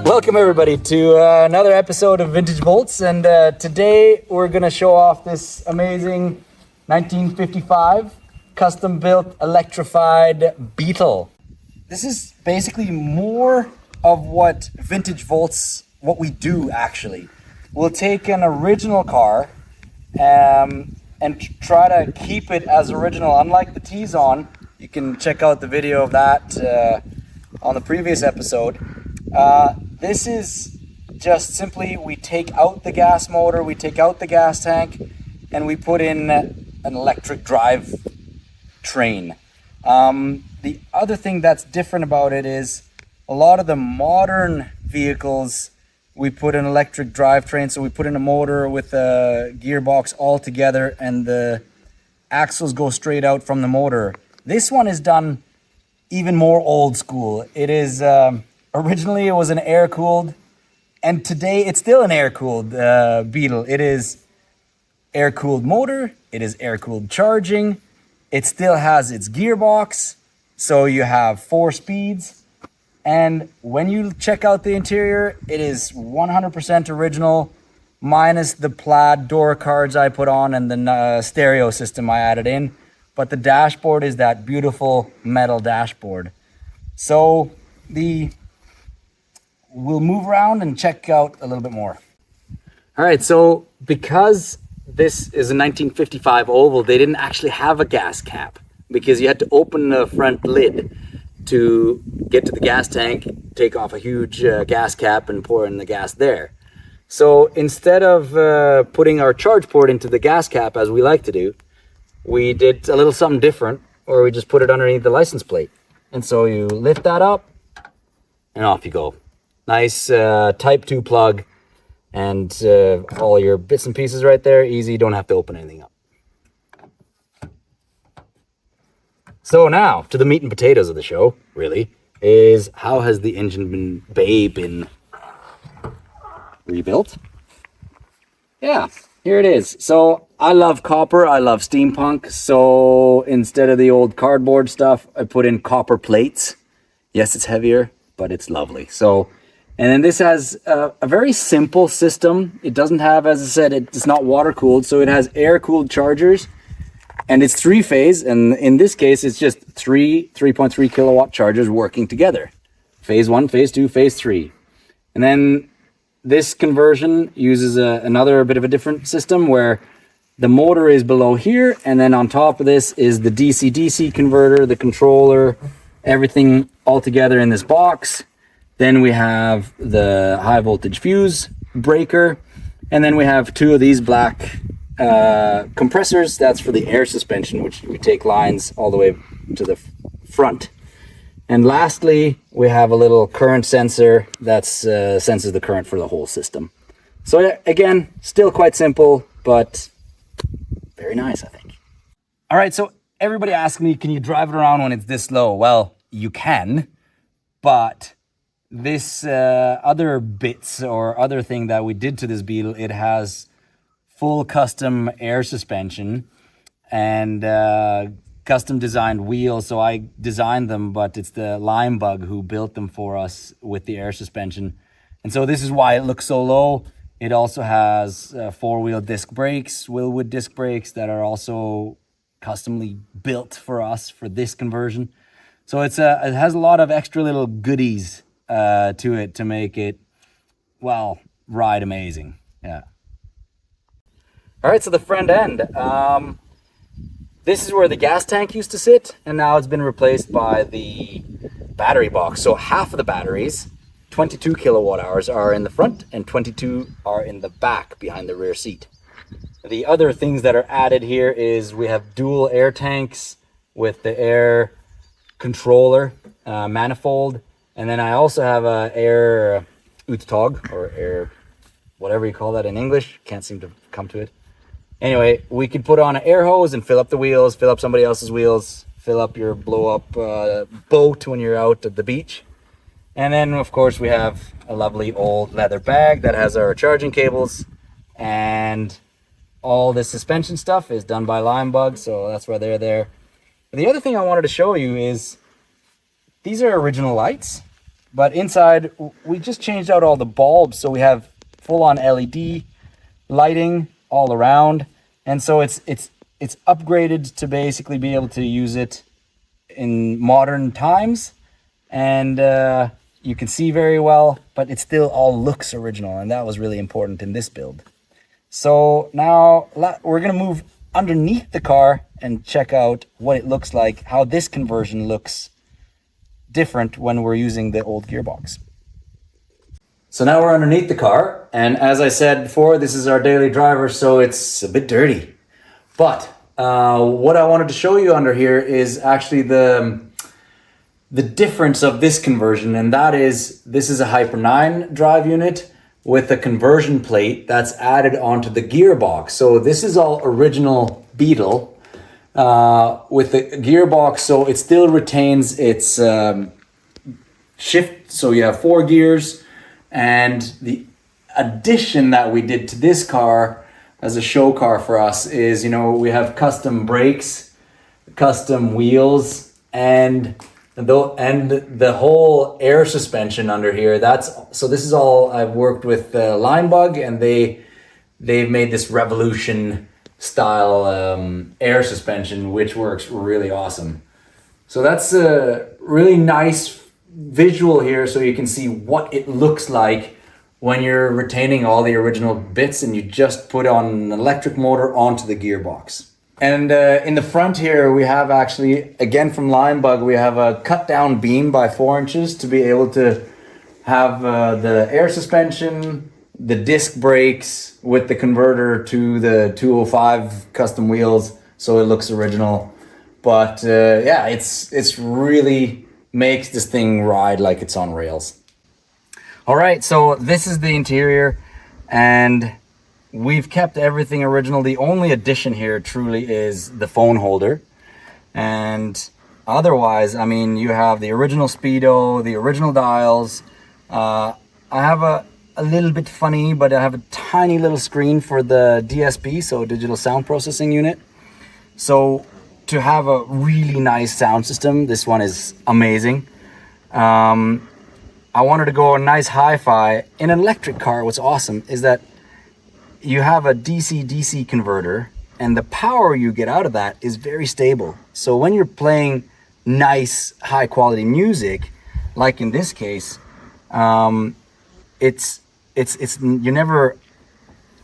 Welcome everybody to another episode of Vintage Bolts, and today we're going to show off this amazing 1955 custom-built electrified Beetle. This is basically more of what Vintage Bolts, what we do actually. We'll take an original car and try to keep it as original, unlike the T-Zon. You can check out the video of that on the previous episode. This is just simply, we take out the gas motor, we take out the gas tank, and we put in an electric drive train. The other thing that's different about it is a lot of the modern vehicles, we put an electric drivetrain, so we put in a motor with a gearbox all together and the axles go straight out from the motor. This one is done even more old school. It is, originally it was an air-cooled, and today it's still an air-cooled Beetle. It is air-cooled motor, it is air-cooled charging, it still has its gearbox, so you have 4 speeds. And when you check out the interior, it is 100% original, minus the plaid door cards I put on and the stereo system I added in. But the dashboard is that beautiful metal dashboard. So we'll move around and check out a little bit more. All right, so because this is a 1955 oval, they didn't actually have a gas cap because you had to open the front lid to get to the gas tank, take off a huge gas cap and pour in the gas there. So instead of putting our charge port into the gas cap as we like to do, we did a little something different, or we just put it underneath the license plate. And so you lift that up and off you go. Nice Type 2 plug and all your bits and pieces right there. Easy, you don't have to open anything up. So now to the meat and potatoes of the show, really, is how has the engine been rebuilt? Yeah, here it is. So I love copper, I love steampunk. So instead of the old cardboard stuff, I put in copper plates. Yes, it's heavier, but it's lovely. So, and then this has a very simple system. It doesn't have, as I said, it's not water cooled. So it has air cooled chargers. And it's 3-phase, and in this case, it's just 3.3 kilowatt chargers working together. Phase 1, Phase 2, Phase 3. And then this conversion uses another bit of a different system where the motor is below here, and then on top of this is the DC-DC converter, the controller, everything all together in this box. Then we have the high voltage fuse breaker, and then we have 2 of these black compressors. That's for the air suspension, which we take lines all the way to the front. And lastly, we have a little current sensor that senses the current for the whole system. So again, still quite simple, but very nice, I think. All right, so everybody asks me, can you drive it around when it's this low? Well, you can, but this other bits or other thing that we did to this Beetle, it has full custom air suspension and custom designed wheels. So I designed them, but it's the Limebug who built them for us with the air suspension. And so this is why it looks so low. It also has 4-wheel disc brakes, Willwood disc brakes that are also customly built for us for this conversion. So it has a lot of extra little goodies to it to make it, well, ride amazing. Yeah. All right, so the front end. This is where the gas tank used to sit, and now it's been replaced by the battery box. So half of the batteries, 22 kilowatt hours, are in the front, and 22 are in the back behind the rear seat. The other things that are added here is we have dual air tanks with the air controller manifold, and then I also have a air uttag, or air, whatever you call that in English. Can't seem to come to it. Anyway, we could put on an air hose and fill up the wheels, fill up somebody else's wheels, fill up your blow-up boat when you're out at the beach. And then, of course, we have a lovely old leather bag that has our charging cables, and all this suspension stuff is done by Limebug, so that's why they're there. But the other thing I wanted to show you is these are original lights. But inside, we just changed out all the bulbs, so we have full-on LED lighting all around, and so it's upgraded to basically be able to use it in modern times, and you can see very well, but it still all looks original, and that was really important in this build. So now we're gonna move underneath the car and check out what it looks like, how this conversion looks different when we're using the old gearbox. So now we're underneath the car, and as I said before, this is our daily driver, so it's a bit dirty. But what I wanted to show you under here is actually the difference of this conversion, and that is, this is a Hyper 9 drive unit with a conversion plate that's added onto the gearbox. So this is all original Beetle with the gearbox, so it still retains its shift, so you have 4 gears, and the addition that we did to this car as a show car for us is, you know, we have custom brakes, custom wheels, and the whole air suspension under here. So this is all, I've worked with Linebug, and they've made this Revolution style air suspension, which works really awesome. So that's a really nice visual here, so you can see what it looks like when you're retaining all the original bits and you just put on an electric motor onto the gearbox. And in the front here, we have actually, again from Linebug, we have a cut down beam by 4 inches to be able to have the air suspension, the disc brakes with the converter to the 205 custom wheels, so it looks original. But yeah, it's really makes this thing ride like it's on rails. All right, so this is the interior, and we've kept everything original. The only addition here truly is the phone holder, and otherwise, I mean, you have the original speedo, the original dials. I have a little bit funny, but I have a tiny little screen for the DSP, so digital sound processing unit. So to have a really nice sound system, this one is amazing. I wanted to go a nice hi-fi. In an electric car, what's awesome is that you have a DC-DC converter, and the power you get out of that is very stable. So when you're playing nice, high-quality music, like in this case, it's you're never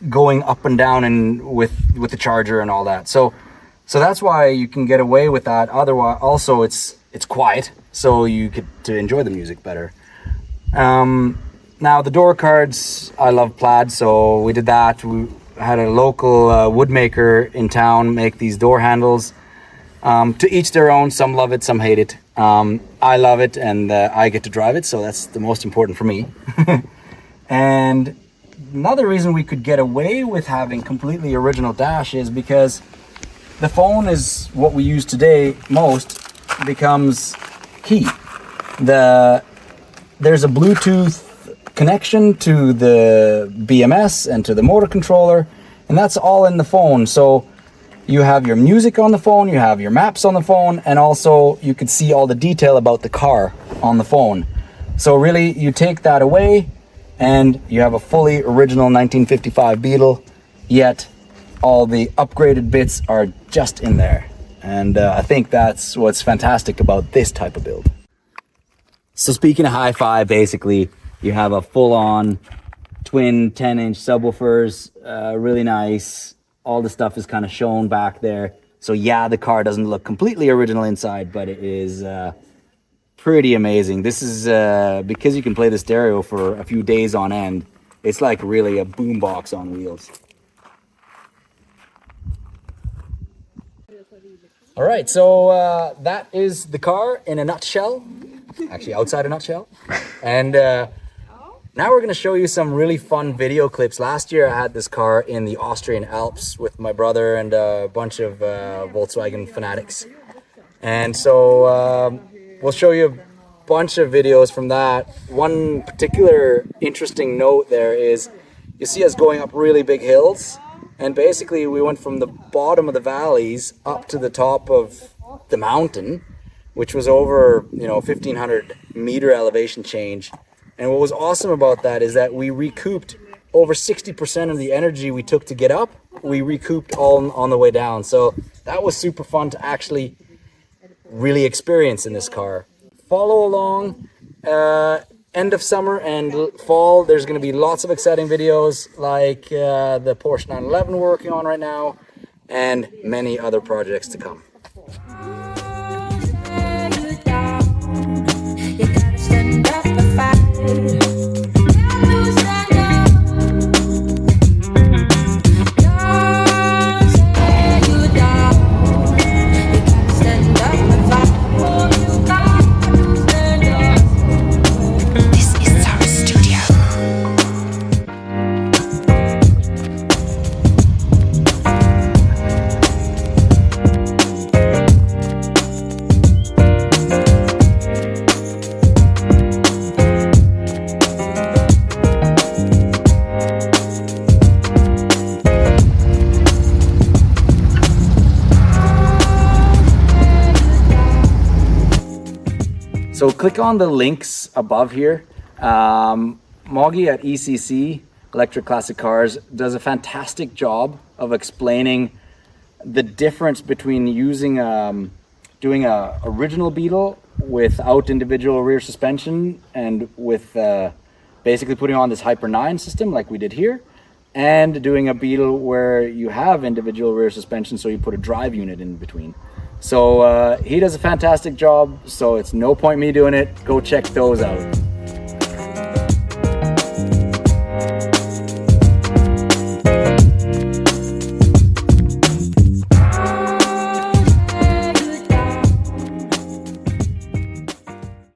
going up and down and with the charger and all that. So that's why you can get away with that. Otherwise, also it's quiet, so you get to enjoy the music better. Now the door cards, I love plaid, so we did that. We had a local woodmaker in town make these door handles. To each their own. Some love it, some hate it. I love it, and I get to drive it, so that's the most important for me. And another reason we could get away with having completely original dash is because the phone is what we use today most, becomes key. There's a Bluetooth connection to the BMS and to the motor controller, and that's all in the phone. So you have your music on the phone, you have your maps on the phone, and also you can see all the detail about the car on the phone. So really, you take that away and you have a fully original 1955 Beetle, yet all the upgraded bits are just in there. And I think that's what's fantastic about this type of build. So speaking of hi-fi, basically, you have a full-on twin 10-inch subwoofers, really nice. All the stuff is kind of shown back there. So yeah, the car doesn't look completely original inside, but it is pretty amazing. This is, because you can play the stereo for a few days on end, it's like really a boombox on wheels. All right, so that is the car in a nutshell. Actually, outside a nutshell. And now we're going to show you some really fun video clips. Last year I had this car in the Austrian Alps with my brother and a bunch of Volkswagen fanatics. And so we'll show you a bunch of videos from that. One particular interesting note there is you see us going up really big hills. And basically we went from the bottom of the valleys up to the top of the mountain. which was over, 1,500 meter elevation change. And what was awesome about that is that we recouped over 60% of the energy we took to get up. We recouped all on the way down. So that was super fun to actually really experience in this car. Follow along. End of summer and fall, there's going to be lots of exciting videos like the Porsche 911 we're working on right now, and many other projects to come. So click on the links above here. Moggy at ECC, Electric Classic Cars, does a fantastic job of explaining the difference between using doing a original Beetle without individual rear suspension and with basically putting on this Hyper 9 system like we did here, and doing a Beetle where you have individual rear suspension, so you put a drive unit in between. So he does a fantastic job, so it's no point me doing it. Go check those out.